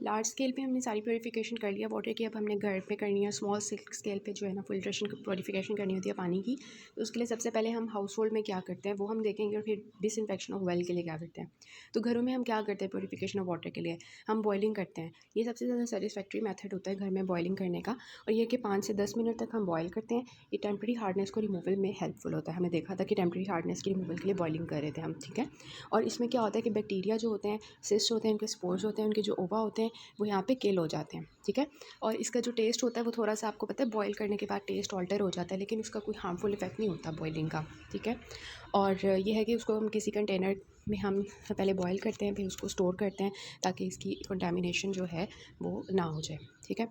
Large scale पे हमने सारी प्योरीफिकेशन कर लिया वाटर की। अब हमने घर पे करनी है स्मॉल स्केल पे जो है ना फिल्ट्रेशन प्योरीफिकेशन करनी होती है पानी की। तो उसके लिए सबसे पहले हम हाउस होल्ड में क्या करते हैं वो हम देखेंगे, और फिर डिसइंफेक्शन ऑफ वेल के लिए क्या करते हैं। तो घरों में हम क्या करते हैं प्योरीफिकेशन ऑफ वाटर के लिए, हम बॉयलिंग करते हैं। ये सबसे ज़्यादा सेटिस्फैक्ट्री मेथड होता है घर में बॉयलिंग करने का, और ये कि 5 से 10 मिनट तक हम बॉयल करते हैं। ये टेम्प्रेरी हार्डनेस को रिमूवल में हेल्पफुल होता है। हमने देखा था कि टेम्प्रेरी हार्डनेस के रिमूवल के लिए बॉयलिंग कर रहे थे हम, ठीक है। और इसमें क्या होता है कि बैक्टीरिया जो होते हैं, सिस्ट होते हैं, उनके स्पोर्स होते हैं, उनके जो ओवा होते हैं वो यहाँ पे किल हो जाते हैं, ठीक है। और इसका जो टेस्ट होता है वो थोड़ा सा आपको पता है बॉयल करने के बाद टेस्ट ऑल्टर हो जाता है, लेकिन उसका कोई हार्मफुल इफेक्ट नहीं होता बॉयलिंग का, ठीक है। और ये है कि उसको हम किसी कंटेनर में हम पहले बॉयल करते हैं, फिर उसको स्टोर करते हैं ताकि इसकी कंटामिनेशन जो है वो ना हो जाए, ठीक है।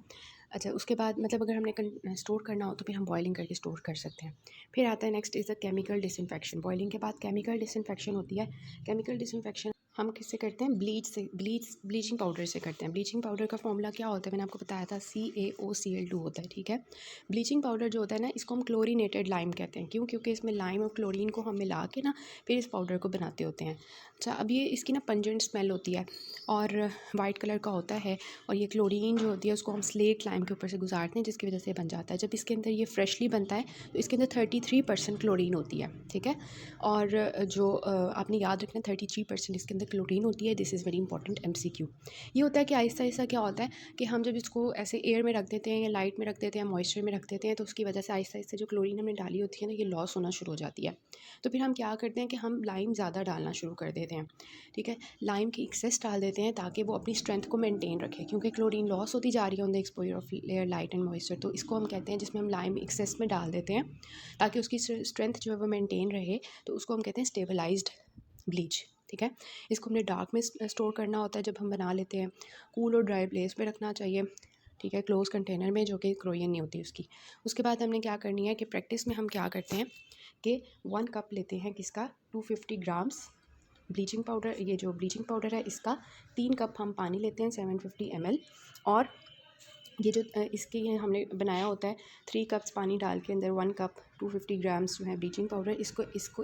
अच्छा, उसके बाद मतलब अगर हमने स्टोर करना हो तो फिर हम बॉयलिंग करके स्टोर कर सकते हैं। फिर आता है next is the chemical disinfection. Boiling के बाद केमिकल डिसइंफेक्शन होती है। केमिकल डिसइंफेक्शन हम किससे करते हैं, ब्लीचिंग पाउडर से करते हैं। ब्लीचिंग पाउडर का फॉर्मूला क्या होता है, मैंने आपको बताया था CaOCl2 होता है, ठीक है। ब्लीचिंग पाउडर जो होता है ना, इसको हम क्लोरीनेटेड लाइम कहते हैं। क्यों? क्योंकि इसमें लाइम और क्लोरीन को हम मिला के ना फिर इस पाउडर को बनाते होते हैं। अच्छा, अब ये इसकी ना पंजेंट स्मेल होती है और वाइट कलर का होता है, और ये क्लोरीन जो होती है उसको हम स्लेट लाइम के ऊपर से गुजारते हैं, जिसकी वजह से बन जाता है। जब इसके अंदर ये फ्रेशली बनता है तो इसके अंदर 33% क्लोरीन होती है, ठीक है। और जो आपने याद रखना 33% इसके अंदर क्लोरीन होती है। This is very important MCQ। ये होता है कि आहिस्ता आहिस्ता क्या होता है कि हम जब इसको ऐसे एयर में रख देते हैं या लाइट में रख देते हैं या मॉइस्चर में रख देते हैं, तो उसकी वजह से आहिस्ता आहिस्ता जो क्लोरीन हमने डाली होती है ना, ये लॉस होना शुरू हो जाती है। तो फिर हम क्या करते हैं कि हम लाइम ज़्यादा डालना शुरू कर देते हैं, ठीक है। लाइम की एक्सेस डाल देते हैं ताकि वो अपनी स्ट्रेंथ को मेंटेन रखे, क्योंकि क्लोरीन लॉस होती जा रही है on the exposure of air, light and moisture. तो इसको हम कहते हैं, जिसमें हम लाइम एक्सेस में डाल देते हैं ताकि उसकी स्ट्रेंथ जो है वो मेंटेन रहे, तो उसको हम कहते हैं स्टेबलाइज्ड ब्लीच, ठीक है। इसको हमने डार्क में स्टोर करना होता है जब हम बना लेते हैं। कूल और ड्राई प्लेस पे रखना चाहिए, ठीक है, क्लोज कंटेनर में, जो कि क्रोयन नहीं होती उसकी। उसके बाद हमने क्या करनी है कि प्रैक्टिस में हम क्या करते हैं कि 1 कप लेते हैं किसका, 250 ग्राम्स ब्लीचिंग पाउडर। ये जो ब्लीचिंग पाउडर है इसका 3 कप हम पानी लेते हैं 750 ml। और ये जो इसके ये हमने बनाया होता है 3 कप्स पानी डाल के अंदर 1 कप 250 ग्राम्स जो है ब्लीचिंग पाउडर,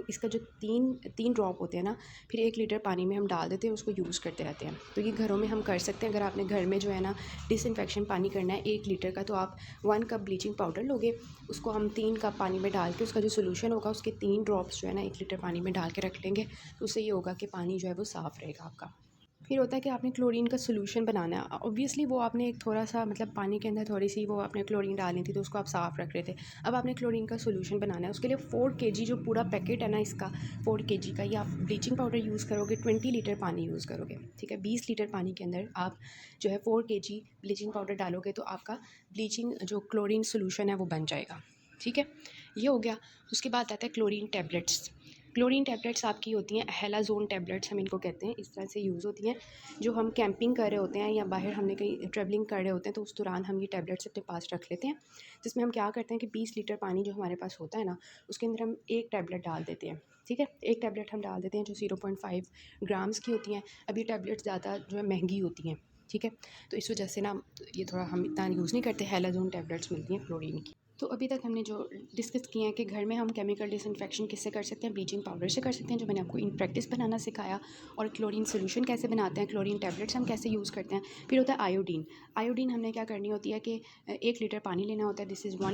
इसका जो तीन ड्रॉप होते हैं ना, फिर 1 लीटर पानी में हम डाल देते हैं, उसको यूज़ करते रहते हैं। तो ये घरों में हम कर सकते हैं। अगर आपने घर में जो है ना डिसइंफेक्शन पानी करना है 1 लीटर का, तो आप 1 कप ब्लीचिंग पाउडर लोगे, उसको हम 3 कप पानी में डाल के उसका जो सोल्यूशन होगा उसके 3 ड्रॉप्स जो है ना 1 लीटर पानी में डाल के रख लेंगे, तो उससे ये होगा कि पानी जो है वो साफ़ रहेगा आपका। फिर होता है कि आपने क्लोरीन का सोल्यूशन बनाना है। ऑब्वियसली वो आपने एक थोड़ा सा मतलब पानी के अंदर थोड़ी सी वो आपने क्लोरीन डालनी थी, तो उसको आप साफ़ रख रहे थे। अब आपने क्लोरीन का सोल्यूशन बनाना है, उसके लिए 4 kg जो पूरा पैकेट है ना इसका 4 kg का, ये आप ब्लीचिंग पाउडर यूज़ करोगे, 20 लीटर पानी यूज़ करोगे, ठीक है। 20 लीटर पानी के अंदर आप जो है 4 kg ब्लीचिंग पाउडर डालोगे, तो आपका ब्लीचिंग जो क्लोरीन सोल्यूशन है वो बन जाएगा, ठीक है। ये हो गया। उसके बाद आता है क्लोरीन टैबलेट्स। क्लोरीन टैबलेट्स आपकी होती हैं हेलाजोन टैबलेट्स, हम इनको कहते हैं, इस तरह से यूज़ होती हैं। जो हम कैंपिंग कर रहे होते हैं या बाहर हमने कहीं ट्रैवलिंग कर रहे होते हैं, तो उस दौरान हम ये टैबलेट्स अपने पास रख लेते हैं, जिसमें हम क्या करते हैं कि 20 लीटर पानी जो हमारे पास होता है ना, उसके अंदर हम 1 टैबलेट डाल देते हैं, ठीक है। 1 टैबलेट हम डाल देते हैं जो 0.5 ग्राम्स की होती हैं। अब ये टैबलेट्स ज़्यादा जो है महंगी होती हैं, ठीक है। तो इस वजह से ना ये थोड़ा हम इतना यूज़ नहीं करते। हेलाजोन टैबलेट्स मिलती हैं क्लोरीन की। तो अभी तक हमने जो डिस्कस किया है कि घर में हम केमिकल डिसइंफेक्शन किससे कर सकते हैं, ब्लीचिंग पाउडर से कर सकते हैं, जो मैंने आपको इन प्रैक्टिस बनाना सिखाया, और क्लोरीन सोल्यूशन कैसे बनाते हैं, क्लोरीन टैबलेट्स हम कैसे यूज़ करते हैं। फिर होता है आयोडीन। आयोडीन हमने क्या करनी होती है कि 1 लीटर पानी लेना होता है, दिस इज़ 1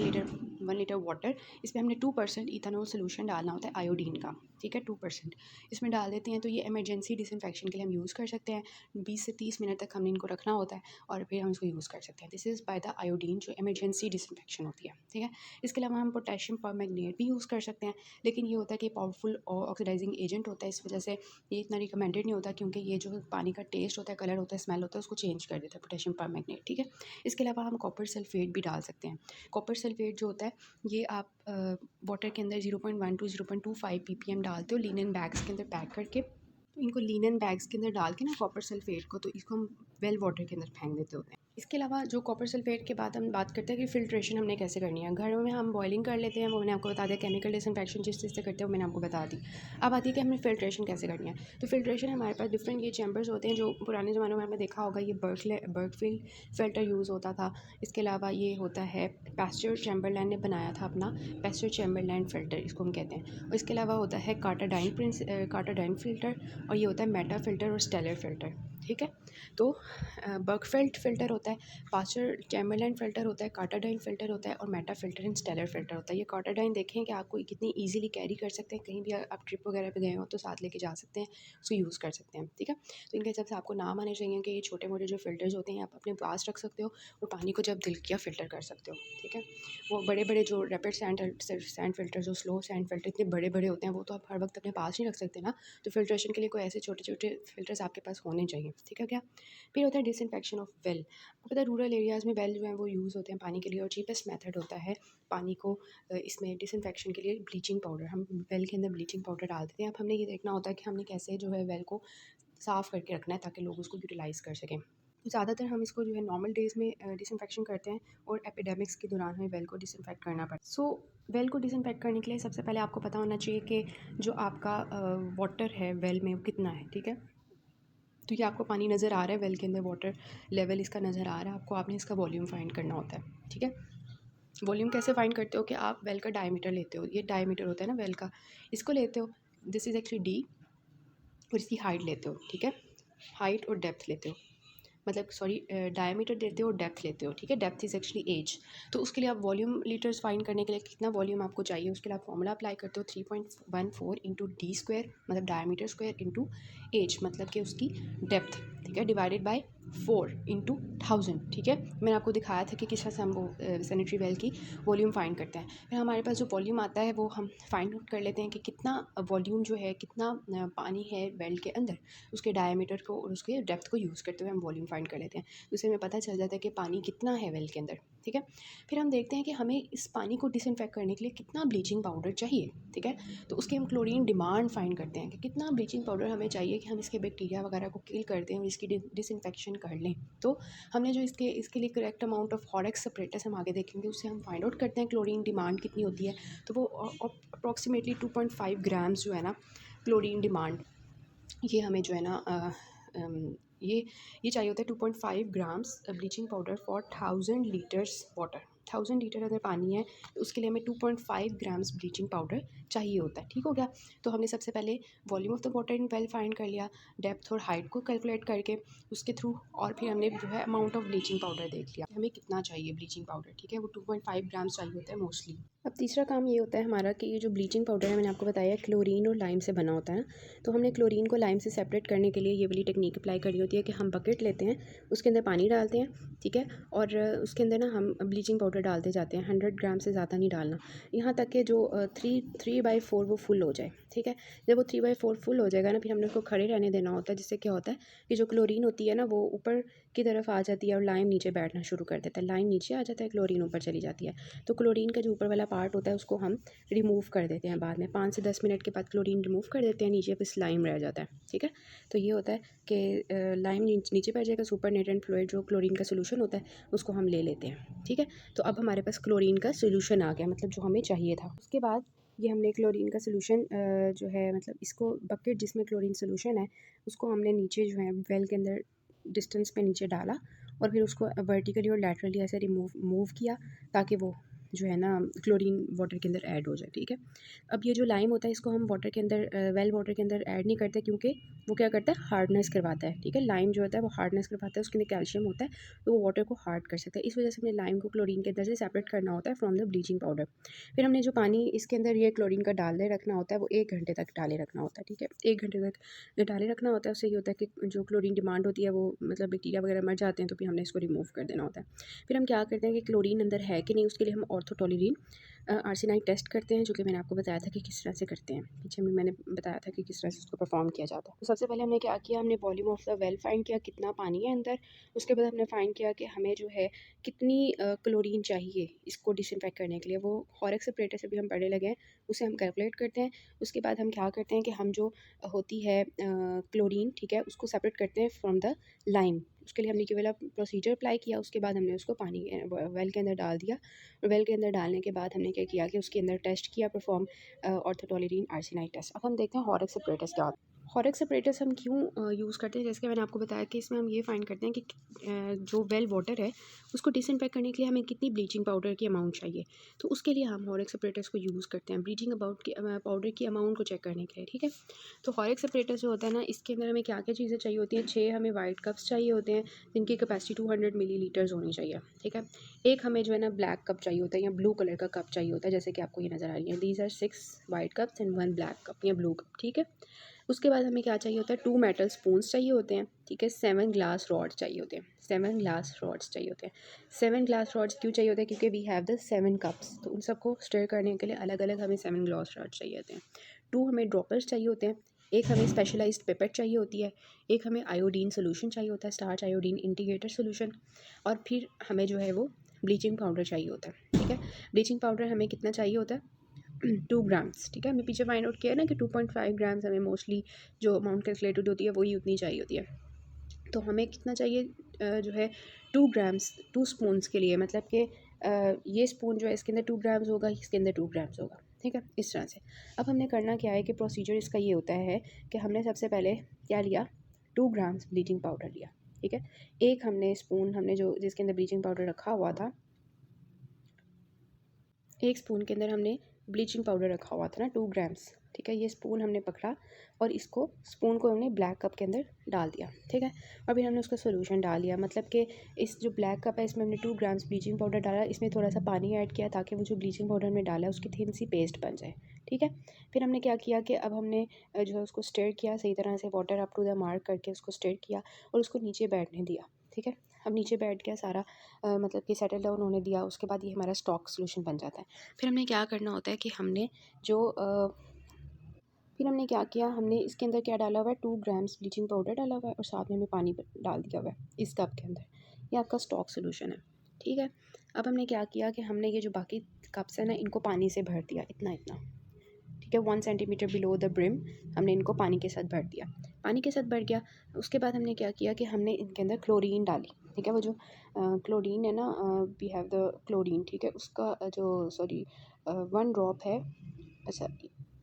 लीटर वाटर। इसमें हमने 2% इथेनॉल सोल्यूशन डालना होता है आयोडीन का, ठीक है, 2% इसमें डाल देते हैं। तो ये इमरजेंसी डिसइंफेक्शन के लिए हम यूज़ कर सकते हैं। 20 से 30 मिनट तक हमने इनको रखना होता है और फिर हम इसको यूज़ कर सकते हैं। This is by the iodine, जो इमरजेंसी डिसइंफेक्शन होती है, ठीक है। इसके अलावा हम पोटेशियम परमैंगनेट भी यूज़ कर सकते हैं, लेकिन ये होता है कि पावरफुल ऑक्सीडाइजिंग एजेंट होता है, इस वजह से ये इतना रिकमेंडेड नहीं होता, क्योंकि ये जो पानी का टेस्ट होता है, कलर होता है, स्मेल होता है, उसको चेंज कर देता है पोटेशियम परमैंगनेट, ठीक है। इसके अलावा हम कॉपर सल्फेट भी डाल सकते हैं। कॉपर सल्फेट जो होता है ये आप वाटर के अंदर 0.1 to 0.25 ppm डालते हो लिनन बैग्स के अंदर पैक करके। तो इनको लिनन बैग्स के अंदर डाल के ना कॉपर सल्फेट को, तो इसको हम वेल वाटर के अंदर फेंक देते होते हैं। इसके अलावा जो कॉपर सल्फेट के बाद हम बात करते हैं कि फ़िल्ट्रेशन हमने कैसे करनी है। घरों में हम बॉयलिंग कर लेते हैं, वो मैंने आपको बता दिया। केमिकल डिसइंफेक्शन जिस चीज़ से करते हैं वो मैंने आपको बता दी। अब आती है कि हमने फ़िल्ट्रेशन कैसे करनी है। तो फ़िल्ट्रेशन हमारे पास डिफरेंट ये चैम्बर्स होते हैं, जो पुराने ज़माने में आपने देखा होगा, ये बर्कफील्ड फ़िल्टर यूज़ होता था। इसके अलावा ये होता है पैस्चर चैम्बरलैंड ने बनाया था अपना पैस्चर चैम्बरलैंड फ़िल्टर, इसको हम कहते हैं। और इसके अलावा होता है कार्टाडाइन फ़िल्टर, और ये होता है मेटा फ़िल्टर और स्टेलर फ़िल्टर। ठीक है। तो बर्कफेल्ड फ़िल्टर होता है, पास्चर चैम्बरलाइन फ़िल्टर होता है, कार्टाडाइन फ़िल्टर होता है और meta filter and stellar filter होता है। ये कार्टाडाइन देखें कि आपको कितनी ईज़िली कैरी कर सकते हैं, कहीं भी आप ट्रिप वगैरह पे गए हो तो साथ लेके जा सकते हैं, उसको यूज़ कर सकते हैं, ठीक है। तो इनके हिसाब से आपको नाम आने चाहिए कि ये छोटे-मोटे जो फ़िल्टर्स होते हैं आप अपने पास रख सकते हो और पानी को जब दिल किया फ़िल्टर कर सकते हो, ठीक है। वो बड़े-बड़े जो रैपिड सैंड फ़िल्टर, जो स्लो सैंड फ़िल्टर इतने बड़े-बड़े होते हैं, वो तो आप हर वक़्त अपने पास नहीं रख सकते ना, तो फ़िल्ट्रेशन के लिए कोई ऐसे छोटे-छोटे फ़िल्टर्स आपके पास होने चाहिए, ठीक है क्या। फिर होता है डिसइंफेक्शन ऑफ वेल। आपको पता है रूरल एरियाज़ में वेल जो है वो यूज़ होते हैं पानी के लिए, और चीपेस्ट मेथड होता है पानी को इसमें डिसइंफेक्शन के लिए ब्लीचिंग पाउडर। हम वेल के अंदर ब्लीचिंग पाउडर डाल देते हैं। अब हमने ये देखना होता है कि हमने कैसे जो है वेल को साफ़ करके रखना है ताकि लोग उसको यूटिलाइज़ कर सकें। तो ज़्यादातर हम इसको जो है नॉर्मल डेज़ में डिसइंफेक्शन करते हैं, और एपिडेमिक्स के दौरान हमें वेल को डिसइंफेक्ट करना पड़ता है। सो वेल को डिसइंफेक्ट करने के लिए सबसे पहले आपको पता होना चाहिए कि जो आपका वाटर है वेल में वो कितना है, ठीक है। तो ये आपको पानी नज़र आ रहा है वेल के अंदर, वाटर लेवल इसका नज़र आ रहा है आपको, आपने इसका वॉल्यूम फाइंड करना होता है, ठीक है। वॉल्यूम कैसे फाइंड करते हो कि आप वेल का डायमीटर लेते हो, ये डायमीटर होता है ना वेल का, इसको लेते हो, दिस इज़ एक्चुअली डी, और इसकी हाइट लेते हो, ठीक है। हाइट और डेप्थ लेते हो, मतलब सॉरी डायमीटर देते हो और डेप्थ लेते हो, ठीक है। Depth is actually edge. तो उसके लिए आप वॉल्यूम लीटर्स फाइंड करने के लिए कितना वॉल्यूम आपको चाहिए उसके लिए आप फॉर्मूला अप्लाई करते हो 3.14 इंटू डी स्क्वायर, मतलब डायमीटर स्क्वायर इंटू एज, मतलब कि उसकी डेप्थ, ठीक है, डिवाइडेड बाय 4 इंटू 1000, ठीक है। मैंने आपको दिखाया था कि किस तरह से हम वो सैनिटरी वेल की वॉल्यूम फाइंड करते हैं। फिर हमारे पास जो वॉल्यूम आता है वो हम फाइंड आउट कर लेते हैं कि कितना वॉल्यूम जो है, कितना पानी है वेल के अंदर, उसके डायमीटर को और उसके डेप्थ को यूज़ करते हुए हम वॉल्यूम फाइंड कर लेते हैं। तो इससे हमें पता चल जाता है कि पानी कितना है वेल के अंदर, ठीक है। फिर हम देखते हैं कि हमें इस पानी को डिसइंफेक्ट करने के लिए कितना ब्लीचिंग पाउडर चाहिए, ठीक है। तो उसकी हम क्लोरीन डिमांड फाइंड करते हैं कि कितना ब्लीचिंग पाउडर हमें चाहिए कि हम इसके बैक्टीरिया वगैरह को किल कर दें और इसकी डिसइंफेक्शन कर लें। तो हमने जो इसके लिए करेक्ट अमाउंट ऑफ हॉरेक्स सेपरेटस हम आगे देखेंगे, उससे हम फाइंड आउट करते हैं क्लोरीन डिमांड कितनी होती है। तो वो अप्रॉक्सीमेटली 2.5 ग्राम्स जो है ना क्लोरीन डिमांड, ये हमें जो है ना ये ये चाहिए होता है 2.5 grams bleaching powder for 1000 litres water. 1000 litre अगर पानी है तो उसके लिए हमें 2.5 ग्राम्स ब्लीचिंग पाउडर चाहिए होता है, ठीक हो गया। तो हमने सबसे पहले volume of the water in well find कर लिया, डेप्थ और हाइट को कैलकुलेट करके उसके थ्रू, और फिर हमने जो है अमाउंट ऑफ ब्लीचिंग पाउडर देख लिया हमें कितना चाहिए ब्लीचिंग पाउडर, ठीक है। वो 2.5 ग्राम्स चाहिए होता है मोस्टली। अब तीसरा काम ये होता है हमारा कि ये जो ब्लीचिंग पाउडर है मैंने आपको बताया क्लोरीन और लाइम से बना होता है। तो हमने क्लोरीन को लाइम से सेपरेट करने के लिए ये वाली टेक्निक अप्लाई करनी होती है कि हम बकेट लेते हैं, उसके अंदर पानी डालते हैं, ठीक है, और उसके अंदर ना हम ब्लीचिंग पाउडर डालते जाते हैं, 100 ग्राम से ज़्यादा नहीं डालना, यहाँ तक कि जो 3/4 वो फुल हो जाए, ठीक है। जब वो 3/4 फुल हो जाएगा ना, फिर हमने उसको खड़े रहने देना होता है, जिससे क्या होता है कि जो क्लोरीन होती है ना वो ऊपर की तरफ आ जाती है और लाइम नीचे बैठना शुरू कर देता है, लाइम नीचे आ जाता है, क्लोरीन ऊपर चली जाती है। तो क्लोरीन का जो ऊपर वाला पार्ट होता है उसको हम रिमूव कर देते हैं बाद में, 5 से 10 मिनट के बाद क्लोरीन रिमूव कर देते हैं, नीचे बस लाइम रह जाता है, ठीक है। तो ये होता है कि लाइम नीचे बैठ जाएगा, सुपर नेटेंट फ्लूइड जो क्लोरीन का सोल्यूशन होता है उसको हम ले लेते हैं, ठीक है। तो अब हमारे पास क्लोरीन का सोल्यूशन आ गया, मतलब जो हमें चाहिए था। उसके बाद ये हमने क्लोरीन का सोल्यूशन जो है, मतलब इसको बकेट जिसमें क्लोरीन सोल्यूशन है उसको हमने नीचे जो है वेल के अंदर डिस्टेंस पे नीचे डाला, और फिर उसको वर्टिकली और लैटरली ऐसे मूव किया ताकि वो जो है ना क्लोरीन वाटर के अंदर ऐड हो जाए, ठीक है। अब ये जो लाइम होता है इसको हम वाटर के अंदर वेल वाटर के अंदर ऐड नहीं करते, क्योंकि वो क्या करता है हार्डनेस करवाता है, ठीक है। लाइम जो होता है वो हार्डनेस करवाता है, उसके अंदर कैल्शियम होता है, तो वो वाटर को हार्ड कर सकता है। इस वजह से हमने लाइम को क्लोरीन के अंदर से सेपरेट करना होता है फ्रॉम द ब्लीचिंग पाउडर। फिर हमने जो पानी इसके अंदर ये क्लोरीन का डाले रखना होता है वो 1 घंटे तक डाले रखना होता है, ठीक है। 1 घंटे तक डाले रखना होता है, उससे ये होता है कि जो क्लोरीन डिमांड होती है वो मतलब बैक्टीरिया वगैरह मर जाते हैं, तो फिर हमने इसको रिमूव कर देना होता है। फिर हम क्या करते हैं कि क्लोरीन अंदर है कि नहीं उसके लिए हम ऑर्थोटोलिन आर्सेनाइड टेस्ट करते हैं, जो कि मैंने आपको बताया था कि किस तरह से करते हैं, पीछे में मैंने बताया था कि किस तरह से उसको परफॉर्म किया जाता है। तो सबसे पहले हमने क्या किया, हमने volume of the well find किया कितना पानी है अंदर। उसके बाद हमने फाइंड किया कि हमें जो है कितनी क्लोरीन चाहिए इसको डिसइंफेक्ट करने के लिए, वो हॉरेक्स सेपरेटर से भी हम पढ़ने लगे हैं, उसे हम कैलकुलेट करते हैं। उसके बाद हम क्या करते हैं कि हम जो होती है क्लोरीन, ठीक है, उसको सेपरेट करते हैं फ्रॉम द लाइम। उसके लिए हमने ये वाला प्रोसीजर अप्लाई किया, उसके बाद हमने उसको पानी वेल के अंदर डाल दिया, और वेल के अंदर डालने के बाद हमने क्या किया कि उसके अंदर टेस्ट किया परफॉर्म ऑर्थोटोलिन आर्सेनाइड टेस्ट। अब हम देखते हैं हॉरेक्स सेपरेटस क्या होता है। हॉरेक्स सेपरेटर्स हम क्यों यूज़ करते हैं, जैसे कि मैंने आपको बताया कि इसमें हम ये फाइंड करते हैं कि जो वेल वाटर है उसको डिसइंफेक्ट करने के लिए हमें कितनी ब्लीचिंग पाउडर की अमाउंट चाहिए। तो उसके लिए हम हॉरेक्स सेपरेटर्स को यूज़ करते हैं ब्लीचिंग पाउडर की अमाउंट को चेक करने के लिए, ठीक है। तो हॉरेक्स सेपरेटर्स जो होता है ना, इसके अंदर हमें क्या क्या चीज़ें चाहिए होती हैं। 6 हमें वाइट कप्स चाहिए होते हैं जिनकी कैपेसिटी 200 मिलीलीटर्स होनी चाहिए, ठीक है। एक हमें जो है ना ब्लैक कप चाहिए होता है या ब्लू कलर का कप चाहिए होता है, जैसे कि आपको ये नज़र आ रही है। These are 6 white cups and 1 black cup या ब्लू कप, ठीक है। उसके बाद हमें क्या चाहिए होता है, 2 मेटल स्पून्स चाहिए होते हैं, ठीक है। 7 ग्लास रॉड चाहिए होते हैं, 7 ग्लास रॉड्स चाहिए होते हैं। 7 ग्लास रॉड्स क्यों चाहिए होते हैं, क्योंकि वी हैव द 7 कप्स, तो उन सबको स्टर करने के लिए अलग अलग हमें 7 ग्लास रॉड्स चाहिए होते हैं। 2 हमें ड्रॉपर्स चाहिए होते हैं, एक हमें स्पेशलाइज्ड पिपेट चाहिए होती है, एक हमें आयोडीन सोल्यूशन चाहिए होता है, स्टार्च आयोडीन इंटीग्रेटर सोल्यूशन, और फिर हमें जो है वो ब्लीचिंग पाउडर चाहिए होता है, ठीक है। ब्लीचिंग पाउडर हमें कितना चाहिए होता है, 2 ग्राम्स, ठीक है। हमने पीछे फाइंड आउट किया है ना कि 2.5 ग्राम्स हमें मोस्टली जो अमाउंट कैलकुलेटेड होती है वही उतनी चाहिए होती है। तो हमें कितना चाहिए, जो है 2 ग्राम्स 2 स्पून्स के लिए, मतलब कि ये स्पून जो है इसके अंदर 2 ग्राम्स होगा, इसके अंदर 2 ग्राम्स होगा, ठीक है, इस तरह से। अब हमने करना क्या है कि प्रोसीजर इसका ये होता है कि हमने सबसे पहले क्या लिया, 2 ग्राम्स ब्लीचिंग पाउडर लिया, ठीक है। एक हमने स्पून हमने जो जिसके अंदर ब्लीचिंग पाउडर रखा हुआ था, एक स्पून के अंदर हमने ब्लीचिंग पाउडर रखा हुआ था ना 2 ग्राम्स, ठीक है। ये स्पून हमने पकड़ा और इसको स्पून को हमने ब्लैक कप के अंदर डाल दिया, ठीक है। और फिर हमने उसका सोल्यूशन डाल दिया, मतलब कि इस जो ब्लैक कप है इसमें हमने 2 ग्राम्स ब्लीचिंग पाउडर डाला, इसमें थोड़ा सा पानी ऐड किया ताकि वो जो ब्लीचिंग पाउडर हमने डाला है उसकी थिन सी पेस्ट बन जाए, ठीक है। फिर हमने क्या किया कि अब हमने जो है उसको स्टर किया सही तरह से, water up to the mark करके उसको स्टर किया और उसको नीचे बैठने दिया, ठीक है। अब नीचे बैठ गया सारा, मतलब कि सेटल डाउन होने दिया। उसके बाद ये हमारा स्टॉक सोल्यूशन बन जाता है। फिर हमने क्या करना होता है कि फिर हमने क्या किया, हमने इसके अंदर क्या डाला हुआ है, 2 ग्राम्स ब्लीचिंग पाउडर डाला हुआ है और साथ में हमने पानी डाल दिया हुआ है इस कप के अंदर। ये आपका स्टॉक सोल्यूशन है, ठीक है। अब हमने क्या किया कि हमने ये जो बाकी कप्स हैं ना इनको पानी से भर दिया, इतना इतना, ठीक है। 1 सेंटीमीटर बिलो द ब्रिम हमने इनको पानी के साथ भर दिया, पानी के साथ भर गया। उसके बाद हमने क्या किया कि हमने इनके अंदर क्लोरीन डाली, ठीक है। वो जो क्लोरीन है ना, वी हैव द क्लोरीन, ठीक है। उसका जो सॉरी 1 ड्रॉप है, अच्छा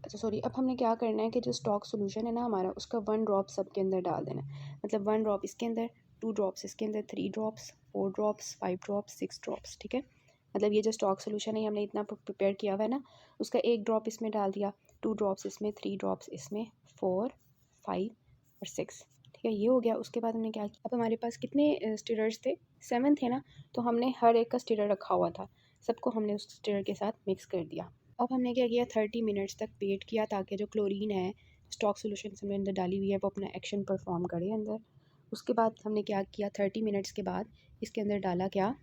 अच्छा सॉरी। अब हमने क्या करना है कि जो स्टॉक सोल्यूशन है ना हमारा, उसका 1 ड्रॉप सब के अंदर डाल देना है, मतलब 1 ड्रॉप इसके अंदर, 2 ड्रॉप्स इसके अंदर, 3 ड्रॉप्स, 4 ड्रॉप्स, 5 ड्रॉप्स, 6 ड्रॉप्स, ठीक है। मतलब ये जो स्टॉक सोल्यूशन है हमने इतना प्रिपेयर किया हुआ है ना, उसका 1 ड्रॉप इसमें डाल दिया, 2 ड्रॉप्स इसमें, 3 ड्रॉप्स इसमें, 4, 5 और 6, ठीक है। ये हो गया। उसके बाद हमने क्या किया, अब हमारे पास कितने स्टिरर्स थे, 7 थे ना, तो हमने हर एक का स्टिरर रखा हुआ था, सबको हमने उस स्टिरर के साथ मिक्स कर दिया। अब हमने क्या किया, 30 मिनट्स तक वेट किया ताकि जो क्लोरीन है स्टॉक सोल्यूशन हमने अंदर डाली हुई है वो अपना एक्शन परफॉर्म करे अंदर। उसके बाद हमने क्या किया, 30 मिनट्स के बाद इसके अंदर डाला क्या,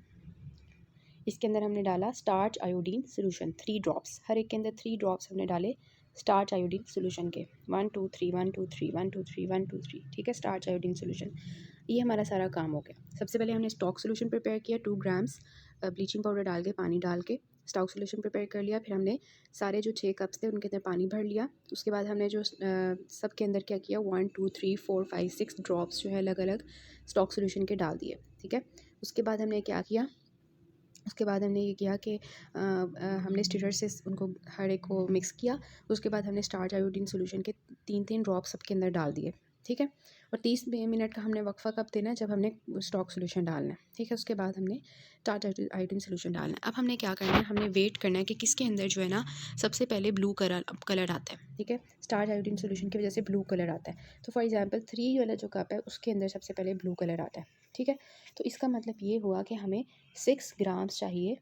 इसके अंदर हमने डाला स्टार्च आयोडीन सोल्यूशन, 3 ड्रॉप्स, हर एक के अंदर 3 ड्रॉप्स हमने डाले स्टार्च आयोडीन सोल्यूशन के, 1 2 3 1 2 3 1 2 3 1 2 3, ठीक है। स्टार्च आयोडीन सोल्यूशन, ये हमारा सारा काम हो गया। सबसे पहले हमने स्टॉक सोल्यूशन प्रिपेयर किया, 2 ग्राम्स ब्लीचिंग पाउडर डाल के, पानी डाल के स्टॉक सोल्यूशन प्रिपेयर कर लिया। फिर हमने सारे जो 6 कप्स थे उनके अंदर पानी भर लिया। उसके बाद हमने जो सब के अंदर क्या किया, 1 2 3 4 5 6 ड्रॉप्स जो है अलग अलग स्टॉक सोल्यूशन के डाल दिए, ठीक है। उसके बाद हमने क्या किया, उसके बाद हमने ये किया कि हमने स्टिरर से उनको हर एक को मिक्स किया। उसके बाद हमने स्टार्च आयोडीन सोल्यूशन के 3 ड्रॉप सबके अंदर डाल दिए, ठीक है। और 30 मिनट का हमने वक्फा कब देना है, जब हमने स्टॉक सोल्यूशन डालना है, ठीक है। उसके बाद हमने स्टार्च आयोडीन सोल्यूशन डालना है। अब हमने क्या करना है, हमने वेट करना है कि किसके अंदर जो है ना सबसे पहले ब्लू कलर आता है, ठीक है। स्टार्च आयोडीन सोल्यूशन की वजह से ब्लू कलर आता है। तो फॉर एग्जाम्पल 3 वाला जो कप है उसके अंदर सबसे पहले ब्लू कलर आता है, ठीक है। तो इसका मतलब ये हुआ कि हमें 6 ग्राम्स चाहिए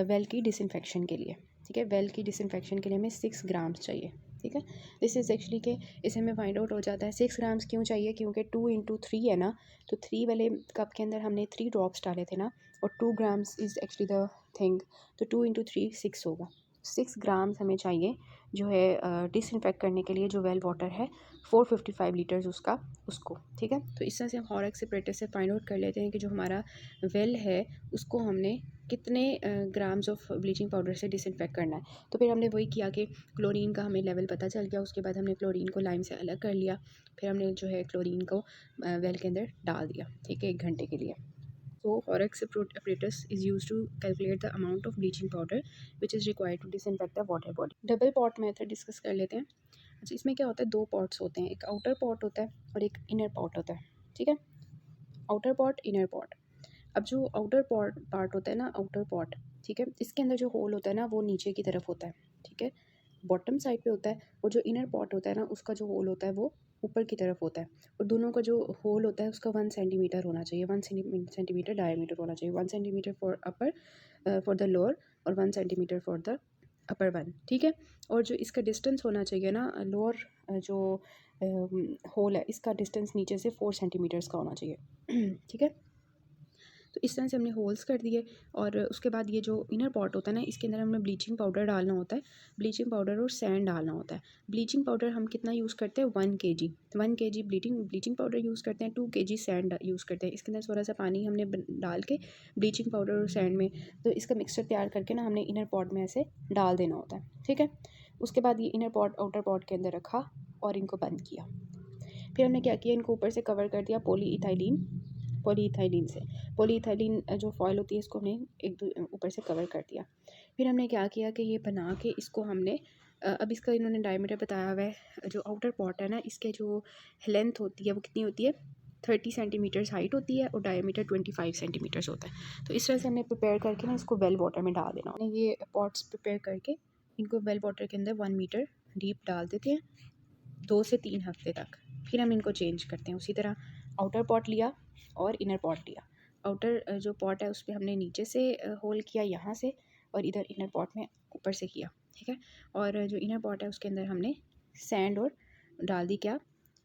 वेल की डिसइंफेक्शन के लिए, ठीक है। वेल की डिसइंफेक्शन के लिए हमें 6 ग्राम्स चाहिए, ठीक है। दिस इज़ एक्चुअली के इसे हमें फाइंड आउट हो जाता है 6 ग्राम्स क्यों चाहिए, क्योंकि 2 इंटू 3 है ना, तो 3 वाले कप के अंदर हमने 3 ड्रॉप्स डाले थे ना, और 2 grams is actually the thing, तो 2 इंटू 3 6 होगा। 6 ग्राम्स हमें चाहिए जो है डिसइंफेक्ट करने के लिए जो वेल वाटर है 455 लीटर्स उसका, उसको, ठीक है। तो इस तरह से हम हॉरेक्स सेपरेटर से फाइंड आउट कर लेते हैं कि जो हमारा वेल है उसको हमने कितने ग्राम्स ऑफ ब्लीचिंग पाउडर से डिसइंफेक्ट करना है। तो फिर हमने वही किया कि क्लोरीन का हमें लेवल पता चल गया। उसके बाद हमने क्लोरीन को लाइम से अलग कर लिया, फिर हमने जो है क्लोरीन को वेल के अंदर डाल दिया, ठीक है, 1 घंटे के लिए। So Horex apparatus is used to calculate the amount of bleaching powder which is required to disinfect the water body. Double pot method discuss कर लेते हैं। अच्छा, इसमें क्या होता है, 2 पॉट्स होते हैं, एक आउटर पॉट होता है और एक इनर पॉट होता है, ठीक है? Outer pot, inner pot. अब जो आउटर पॉट पार्ट होता है ना, आउटर पॉट, ठीक है, इसके अंदर जो होल होता है ना वो नीचे की तरफ होता है, ठीक है, बॉटम साइड पे होता है। और जो इनर पॉट होता है ना उसका जो होल होता है वो ऊपर की तरफ होता है। और दोनों का जो होल होता है उसका 1 सेंटीमीटर होना चाहिए, 1 सेंटीमीटर डायमीटर होना चाहिए, 1 centimetre for upper for the lower और 1 centimetre for the upper one, ठीक है। और जो इसका डिस्टेंस होना चाहिए ना, लोअर जो होल है इसका डिस्टेंस नीचे से 4 सेंटीमीटर्स का होना चाहिए ठीक है। तो इस तरह से हमने होल्स कर दिए। और उसके बाद ये जो इनर पॉट होता है ना इसके अंदर हमें ब्लीचिंग पाउडर डालना होता है, ब्लीचिंग पाउडर और सैंड डालना होता है। ब्लीचिंग पाउडर हम कितना यूज़ करते हैं, 1 kg ब्लीचिंग पाउडर यूज़ करते हैं, 2 kg सैंड यूज़ करते हैं। इसके अंदर थोड़ा सा पानी हमने डाल के ब्लीचिंग पाउडर और सैंड में, तो इसका मिक्सचर तैयार करके ना हमने इनर पॉट में ऐसे डाल देना होता है, ठीक है। उसके बाद ये इनर पॉट आउटर पॉट के अंदर रखा और इनको बंद किया। फिर हमने क्या किया, इनको ऊपर से कवर कर दिया पॉलीइथाइलिन से। पॉलीइथाइलिन जो फॉयल होती है इसको हमने ऊपर से कवर कर दिया। फिर हमने क्या किया कि ये बना के इसको हमने अब इसका इन्होंने डायमीटर बताया हुआ है। जो आउटर पॉट है ना इसके जो लेंथ होती है वो कितनी होती है, 30 सेंटीमीटर्स हाइट होती है और डायमीटर 25 सेंटीमीटर्स होता है। तो इस तरह से हमने प्रिपेयर करके ना इसको वेल वाटर में डाल देना। हमने ये पॉट्स प्रिपेयर करके इनको वेल वाटर के अंदर 1 मीटर डीप डाल देते हैं 2 से 3 हफ्ते तक। फिर हम इनको चेंज करते हैं। उसी तरह आउटर पॉट लिया और इनर पॉट लिया। आउटर जो पॉट है उस पर हमने नीचे से होल किया यहाँ से, और इधर इनर पॉट में ऊपर से किया, ठीक है। और जो इनर पॉट है उसके अंदर हमने सैंड और डाल दी, क्या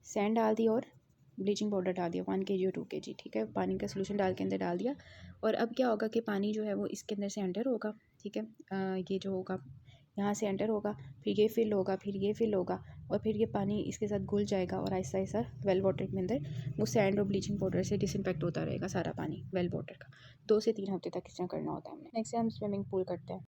सैंड डाल दी और ब्लीचिंग पाउडर डाल दिया 1 kg और 2 kg, ठीक है। पानी का सोल्यूशन डाल के अंदर डाल दिया। और अब क्या होगा कि पानी जो है वो इसके अंदर से एंटर होगा, ठीक है। ये जो होगा यहाँ से एंटर होगा, फिर ये फिल होगा, फिर ये फिल होगा, और फिर ये पानी इसके साथ घुल जाएगा और आहिस्ता आहिस्ता वेल वाटर के अंदर वो सैंड और ब्लीचिंग पाउडर से डिसइंफेक्ट होता रहेगा सारा पानी वेल वाटर का। 2 से 3 हफ्ते तक इस तरह करना होता है हमने। नेक्स्ट हम स्विमिंग पूल करते हैं।